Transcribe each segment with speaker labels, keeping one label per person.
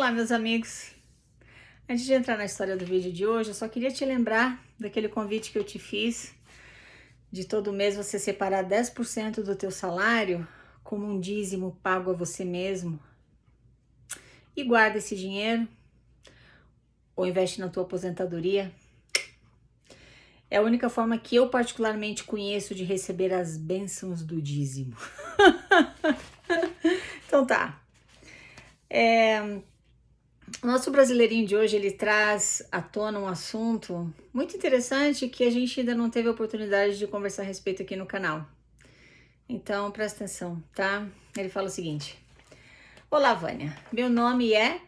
Speaker 1: Olá, meus amigos. Antes de entrar na história do vídeo de hoje, eu só queria te lembrar daquele convite que eu te fiz de todo mês você separar 10% do teu salário como um dízimo pago a você mesmo e guarda esse dinheiro ou investe na tua aposentadoria. É a única forma que eu particularmente conheço de receber as bênçãos do dízimo. Então tá. O nosso brasileirinho de hoje, ele traz à tona um assunto muito interessante que a gente ainda não teve a oportunidade de conversar a respeito aqui no canal. Então, presta atenção, tá? Ele fala o seguinte: Olá, Vânia, meu nome é...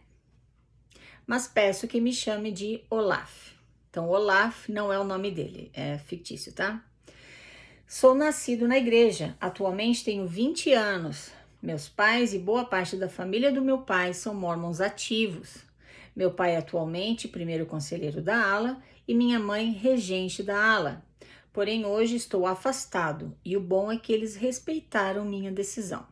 Speaker 1: mas peço que me chame de Olaf. Então, Olaf não é o nome dele, é fictício, tá? Sou nascido na igreja, atualmente tenho 20 anos. Meus pais e boa parte da família do meu pai são mormons ativos. Meu pai atualmente primeiro conselheiro da ala e minha mãe regente da ala. Porém hoje estou afastado e o bom é que eles respeitaram minha decisão.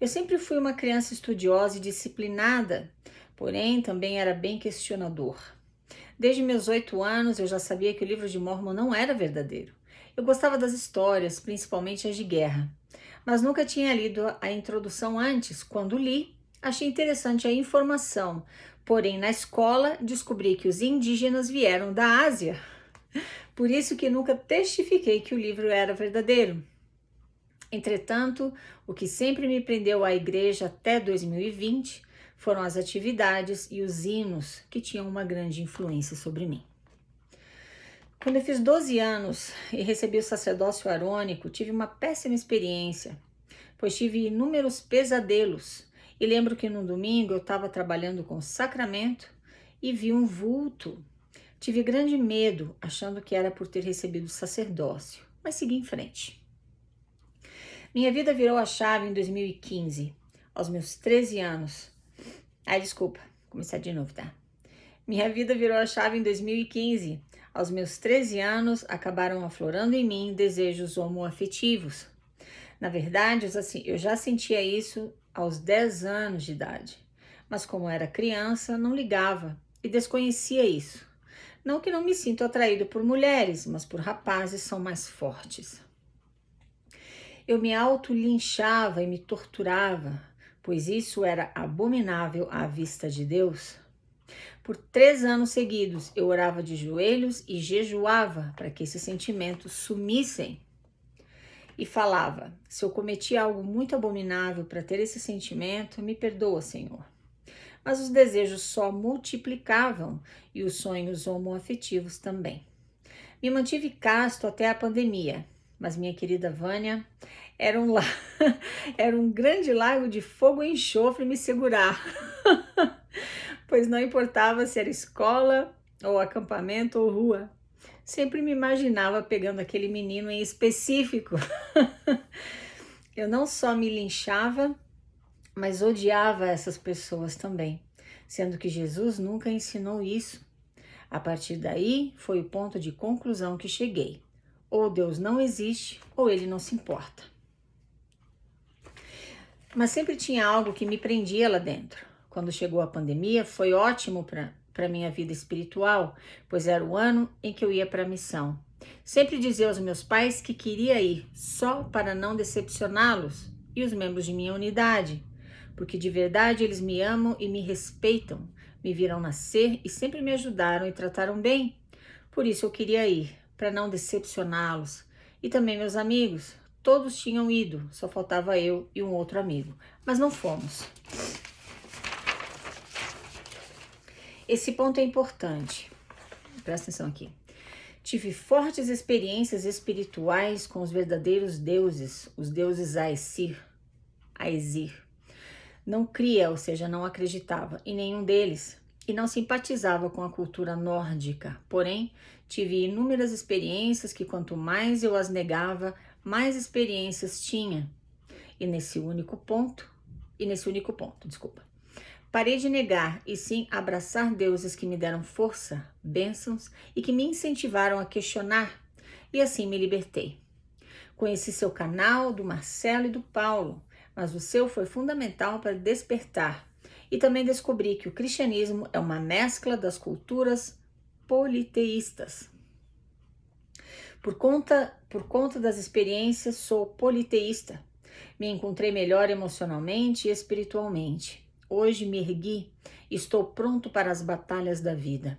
Speaker 1: Eu sempre fui uma criança estudiosa e disciplinada, porém também era bem questionador. Desde meus 8 anos eu já sabia que o livro de Mórmon não era verdadeiro. Eu gostava das histórias, principalmente as de guerra, mas nunca tinha lido a introdução antes. Quando li, achei interessante a informação, porém na escola descobri que os indígenas vieram da Ásia. Por isso que nunca testifiquei que o livro era verdadeiro. Entretanto, o que sempre me prendeu à igreja até 2020 foram as atividades e os hinos que tinham uma grande influência sobre mim. Quando eu fiz 12 anos e recebi o sacerdócio arônico, tive uma péssima experiência, pois tive inúmeros pesadelos. E lembro que no domingo eu estava trabalhando com o sacramento e vi um vulto. Tive grande medo, achando que era por ter recebido o sacerdócio, mas segui em frente. Minha vida virou a chave em 2015, aos meus 13 anos. Desculpa, vou começar de novo, tá? Minha vida virou a chave em 2015. Aos meus 13 anos, acabaram aflorando em mim desejos homoafetivos. Na verdade, eu já sentia isso aos 10 anos de idade. Mas como era criança, não ligava e desconhecia isso. Não que não me sinto atraído por mulheres, mas por rapazes são mais fortes. Eu me autolinchava e me torturava, pois isso era abominável à vista de Deus. Por 3 anos seguidos, eu orava de joelhos e jejuava para que esses sentimentos sumissem. E falava: se eu cometi algo muito abominável para ter esse sentimento, me perdoa, Senhor. Mas os desejos só multiplicavam e os sonhos homoafetivos também. Me mantive casto até a pandemia, mas minha querida Vânia, era um grande lago de fogo e enxofre me segurar. Pois não importava se era escola, ou acampamento, ou rua. Sempre me imaginava pegando aquele menino em específico. Eu não só me linchava, mas odiava essas pessoas também, sendo que Jesus nunca ensinou isso. A partir daí, foi o ponto de conclusão que cheguei. Ou Deus não existe, ou Ele não se importa. Mas sempre tinha algo que me prendia lá dentro. Quando chegou a pandemia, foi ótimo para minha vida espiritual, pois era o ano em que eu ia para a missão. Sempre dizia aos meus pais que queria ir só para não decepcioná-los e os membros de minha unidade, porque de verdade eles me amam e me respeitam, me viram nascer e sempre me ajudaram e trataram bem. Por isso eu queria ir, para não decepcioná-los. E também meus amigos, todos tinham ido, só faltava eu e um outro amigo, mas não fomos. Esse ponto é importante, presta atenção aqui. Tive fortes experiências espirituais com os verdadeiros deuses, os deuses Aesir. Não cria, ou seja, não acreditava em nenhum deles e não simpatizava com a cultura nórdica. Porém, tive inúmeras experiências que quanto mais eu as negava, mais experiências tinha. E nesse único ponto, parei de negar e sim abraçar deuses que me deram força, bênçãos e que me incentivaram a questionar, e assim me libertei. Conheci seu canal, do Marcelo e do Paulo, mas o seu foi fundamental para despertar. E também descobri que o cristianismo é uma mescla das culturas politeístas. Por conta das experiências, sou politeísta. Me encontrei melhor emocionalmente e espiritualmente. Hoje me ergui e estou pronto para as batalhas da vida.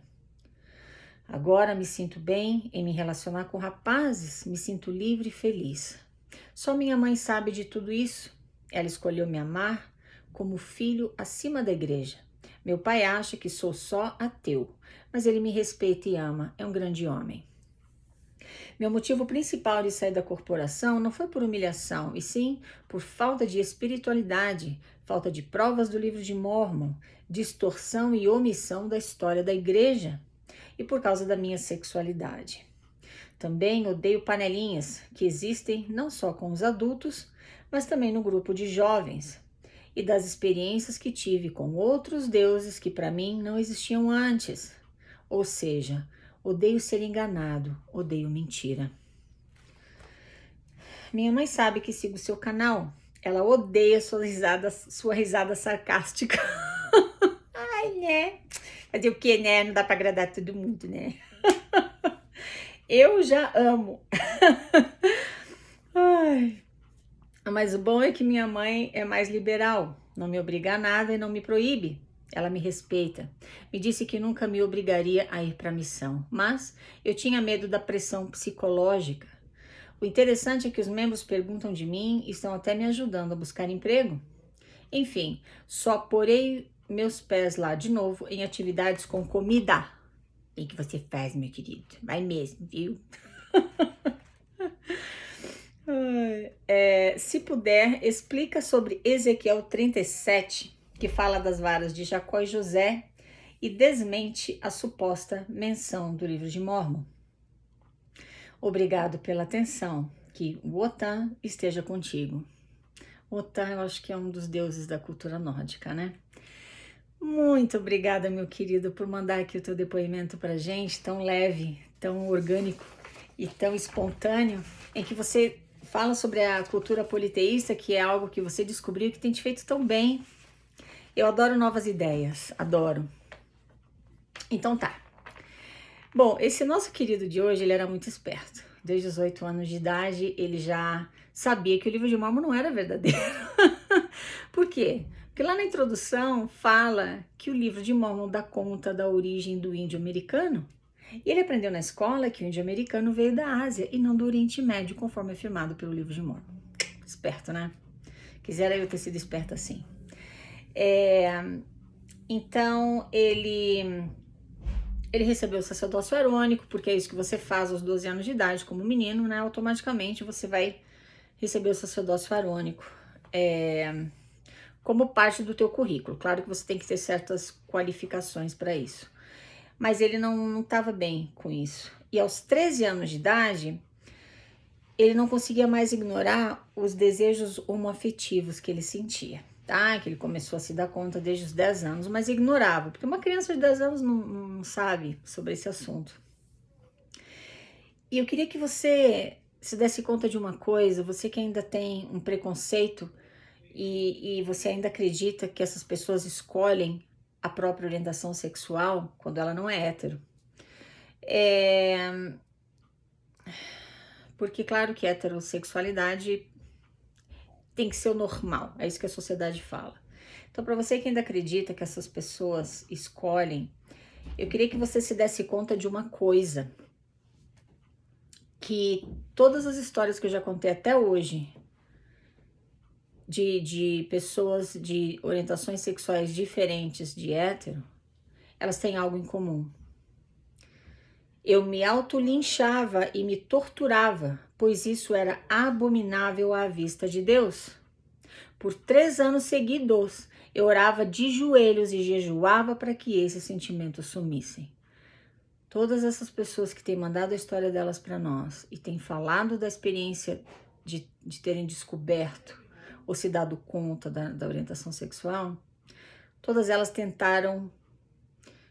Speaker 1: Agora me sinto bem em me relacionar com rapazes, me sinto livre e feliz. Só minha mãe sabe de tudo isso. Ela escolheu me amar como filho acima da igreja. Meu pai acha que sou só ateu, mas ele me respeita e ama, é um grande homem. Meu motivo principal de sair da corporação não foi por humilhação, e sim por falta de espiritualidade, falta de provas do livro de Mórmon, distorção e omissão da história da igreja, e por causa da minha sexualidade. Também odeio panelinhas que existem não só com os adultos, mas também no grupo de jovens, e das experiências que tive com outros deuses que para mim não existiam antes. Ou seja, odeio ser enganado, odeio mentira. Minha mãe sabe que sigo seu canal. Ela odeia sua risada sarcástica. Ai, né? Fazer o quê, né? Não dá pra agradar todo mundo, né? Eu já amo. Ai. Mas o bom é que minha mãe é mais liberal. Não me obriga a nada e não me proíbe. Ela me respeita. Me disse que nunca me obrigaria a ir para a missão, mas eu tinha medo da pressão psicológica. O interessante é que os membros perguntam de mim e estão até me ajudando a buscar emprego. Enfim, só porei meus pés lá de novo em atividades com comida. E que você faz, meu querido? Vai mesmo, viu? Se puder, explica sobre Ezequiel 37, que fala das varas de Jacó e José e desmente a suposta menção do livro de Mórmon. Obrigado pela atenção, que o Wotan esteja contigo. Wotan, eu acho que é um dos deuses da cultura nórdica, né? Muito obrigada, meu querido, por mandar aqui o teu depoimento pra gente, tão leve, tão orgânico e tão espontâneo, em que você fala sobre a cultura politeísta, que é algo que você descobriu que tem te feito tão bem. Eu adoro novas ideias, adoro. Então tá. Bom, esse nosso querido de hoje, ele era muito esperto. Desde os 8 anos de idade, ele já sabia que o livro de Mórmon não era verdadeiro. Por quê? Porque lá na introdução fala que o livro de Mórmon dá conta da origem do índio americano. E ele aprendeu na escola que o índio americano veio da Ásia e não do Oriente Médio, conforme afirmado pelo livro de Mórmon. Esperto, né? Quisera eu ter sido esperto assim. Então, ele recebeu o sacerdócio arônico, porque é isso que você faz aos 12 anos de idade como menino, né? Automaticamente você vai receber o sacerdócio arônico como parte do teu currículo. Claro que você tem que ter certas qualificações para isso. Mas ele não estava bem com isso. E aos 13 anos de idade, ele não conseguia mais ignorar os desejos homoafetivos que ele sentia, tá? Que ele começou a se dar conta desde os 10 anos, mas ignorava, porque uma criança de 10 anos não sabe sobre esse assunto. E eu queria que você se desse conta de uma coisa, você que ainda tem um preconceito e você ainda acredita que essas pessoas escolhem a própria orientação sexual quando ela não é hétero. Porque claro que a heterossexualidade tem que ser o normal, é isso que a sociedade fala. Então, para você que ainda acredita que essas pessoas escolhem, eu queria que você se desse conta de uma coisa, que todas as histórias que eu já contei até hoje, de pessoas de orientações sexuais diferentes de hétero, elas têm algo em comum. Eu me autolinchava e me torturava, pois isso era abominável à vista de Deus. Por 3 anos seguidos, eu orava de joelhos e jejuava para que esses sentimentos sumissem. Todas essas pessoas que têm mandado a história delas para nós e têm falado da experiência de terem descoberto ou se dado conta da orientação sexual, todas elas tentaram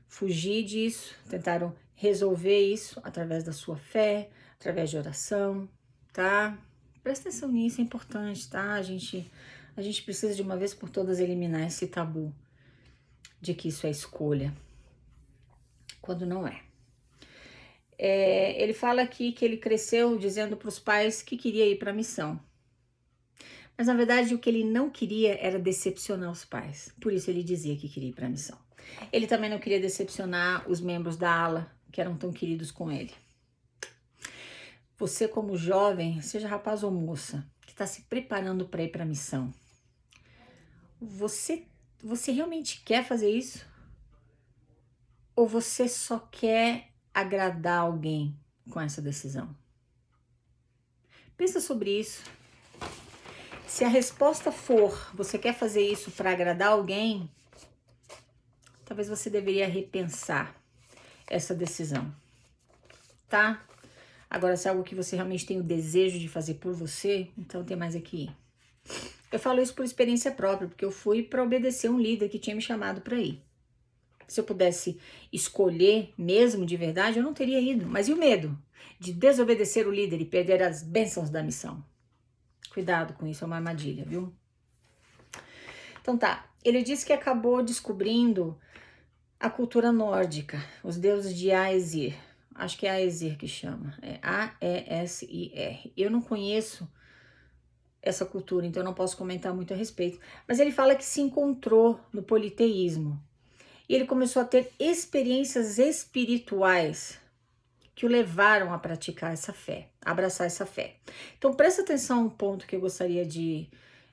Speaker 1: fugir disso, tentaram resolver isso através da sua fé, através de oração, tá? Presta atenção nisso, é importante, tá? A gente precisa de uma vez por todas eliminar esse tabu de que isso é escolha, quando não é. Ele fala aqui que ele cresceu dizendo para os pais que queria ir para a missão. Mas na verdade o que ele não queria era decepcionar os pais. Por isso ele dizia que queria ir para a missão. Ele também não queria decepcionar os membros da ala, que eram tão queridos com ele. Você como jovem, seja rapaz ou moça, que está se preparando para ir para a missão, você realmente quer fazer isso? Ou você só quer agradar alguém com essa decisão? Pensa sobre isso. Se a resposta for, você quer fazer isso para agradar alguém, talvez você deveria repensar essa decisão, tá? Agora, se é algo que você realmente tem o desejo de fazer por você, então tem mais aqui. Eu falo isso por experiência própria, porque eu fui para obedecer um líder que tinha me chamado para ir. Se eu pudesse escolher mesmo de verdade, eu não teria ido. Mas e o medo de desobedecer o líder e perder as bênçãos da missão? Cuidado com isso, é uma armadilha, viu? Então tá, ele disse que acabou descobrindo a cultura nórdica, os deuses de Aesir. Acho que é Aesir que chama, é A-E-S-I-R. Eu não conheço essa cultura, então eu não posso comentar muito a respeito. Mas ele fala que se encontrou no politeísmo. E ele começou a ter experiências espirituais que o levaram a praticar essa fé, a abraçar essa fé. Então presta atenção a um ponto que eu gostaria de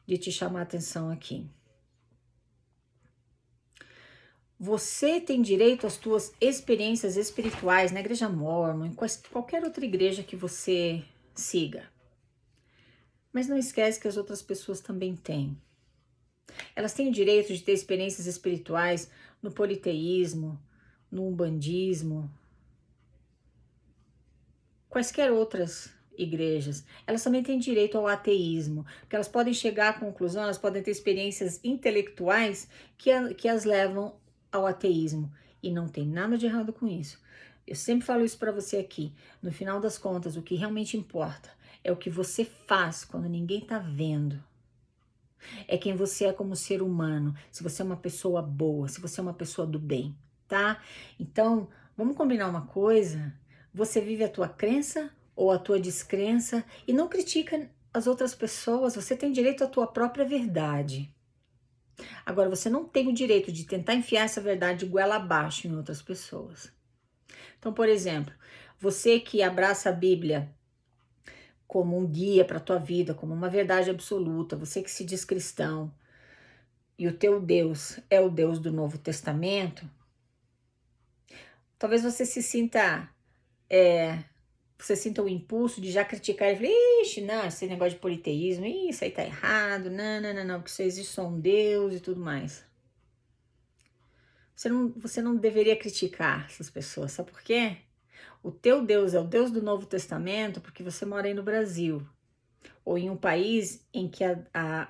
Speaker 1: te chamar a atenção aqui. Você tem direito às suas experiências espirituais na igreja mórmon, em qualquer outra igreja que você siga. Mas não esquece que as outras pessoas também têm. Elas têm o direito de ter experiências espirituais no politeísmo, no umbandismo, quaisquer outras igrejas. Elas também têm direito ao ateísmo, porque elas podem chegar à conclusão, elas podem ter experiências intelectuais que as levam ao ateísmo. E não tem nada de errado com isso. Eu sempre falo isso para você aqui. No final das contas, o que realmente importa é o que você faz quando ninguém tá vendo. É quem você é como ser humano, se você é uma pessoa boa, se você é uma pessoa do bem, tá? Então, vamos combinar uma coisa? Você vive a tua crença ou a tua descrença e não critica as outras pessoas, você tem direito à tua própria verdade. Agora, você não tem o direito de tentar enfiar essa verdade de goela abaixo em outras pessoas. Então, por exemplo, você que abraça a Bíblia como um guia para a tua vida, como uma verdade absoluta, você que se diz cristão, e o teu Deus é o Deus do Novo Testamento, talvez você se sinta, você sinta o impulso de já criticar e falar, ixi, não, esse negócio de politeísmo, isso aí tá errado, não, porque só existe só um Deus e tudo mais. Você não deveria criticar essas pessoas, sabe por quê? O teu Deus é o Deus do Novo Testamento porque você mora aí no Brasil, ou em um país em que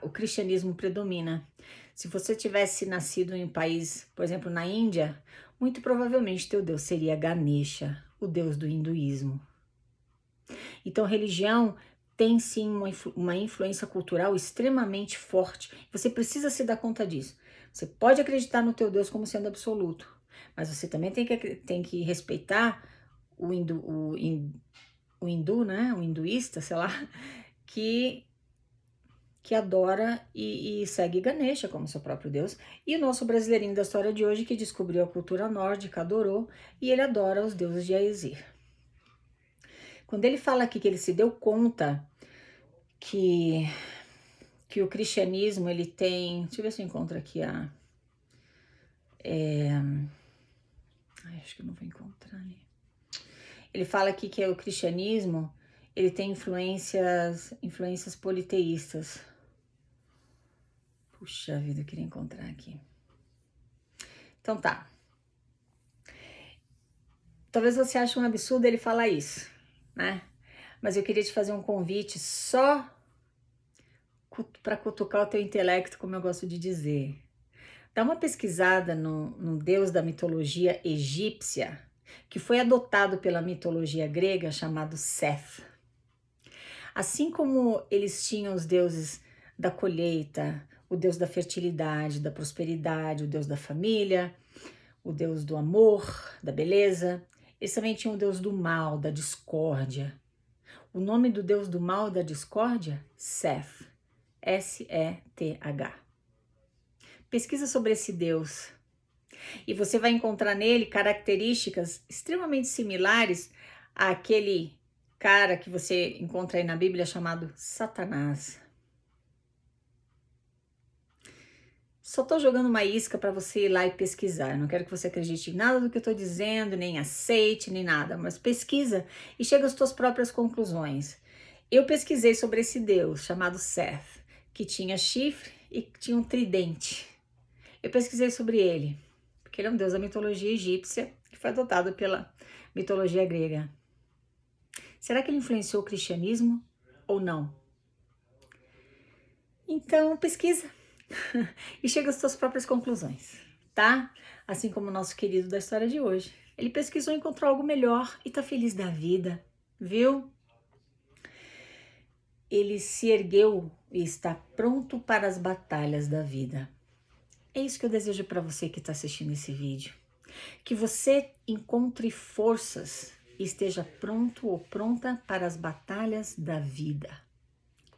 Speaker 1: o cristianismo predomina. Se você tivesse nascido em um país, por exemplo, na Índia, muito provavelmente teu Deus seria Ganesha, o Deus do hinduísmo. Então, religião tem sim uma influência cultural extremamente forte. Você precisa se dar conta disso. Você pode acreditar no teu Deus como sendo absoluto, mas você também tem que respeitar o hindu, né? O hinduísta, sei lá, que adora e segue Ganesha como seu próprio Deus, e o nosso brasileirinho da história de hoje que descobriu a cultura nórdica, adorou, e ele adora os deuses de Aesir. Quando ele fala aqui que ele se deu conta que o cristianismo, ele tem, deixa eu ver se eu encontro aqui acho que eu não vou encontrar ali. Ele fala aqui que o cristianismo, ele tem influências politeístas. Puxa vida, eu queria encontrar aqui. Então tá. Talvez você ache um absurdo ele falar isso, né? Mas eu queria te fazer um convite só para cutucar o teu intelecto, como eu gosto de dizer. Dá uma pesquisada no deus da mitologia egípcia, que foi adotado pela mitologia grega, chamado Seth. Assim como eles tinham os deuses da colheita, o Deus da fertilidade, da prosperidade, o Deus da família, o Deus do amor, da beleza. Eles também tinham o Deus do mal, da discórdia. O nome do Deus do mal e da discórdia? Seth. S-E-T-H. Pesquisa sobre esse Deus e você vai encontrar nele características extremamente similares àquele cara que você encontra aí na Bíblia chamado Satanás. Só estou jogando uma isca para você ir lá e pesquisar. Eu não quero que você acredite em nada do que eu estou dizendo, nem aceite, nem nada, mas pesquisa e chega às suas próprias conclusões. Eu pesquisei sobre esse Deus chamado Seth, que tinha chifre e tinha um tridente. Eu pesquisei sobre ele, porque ele é um deus da mitologia egípcia que foi adotado pela mitologia grega. Será que ele influenciou o cristianismo ou não? Então, pesquisa e chega às suas próprias conclusões, tá? Assim como o nosso querido da história de hoje. Ele pesquisou e encontrou algo melhor e tá feliz da vida, viu? Ele se ergueu e está pronto para as batalhas da vida. É isso que eu desejo para você que está assistindo esse vídeo. Que você encontre forças e esteja pronto ou pronta para as batalhas da vida,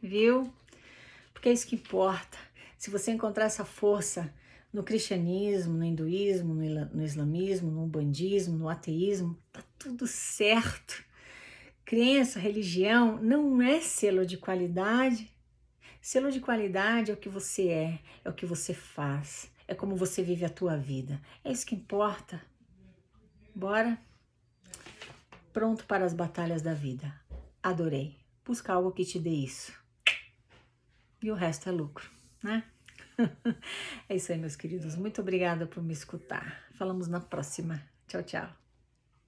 Speaker 1: viu? Porque é isso que importa. Se você encontrar essa força no cristianismo, no hinduísmo, no islamismo, no bandismo, no ateísmo, tá tudo certo. Crença, religião não é selo de qualidade. Selo de qualidade é o que você é o que você faz, é como você vive a tua vida. É isso que importa. Bora? Pronto para as batalhas da vida. Adorei. Busca algo que te dê isso. E o resto é lucro, né? É isso aí, meus queridos. Muito obrigada por me escutar. Falamos na próxima. Tchau, tchau.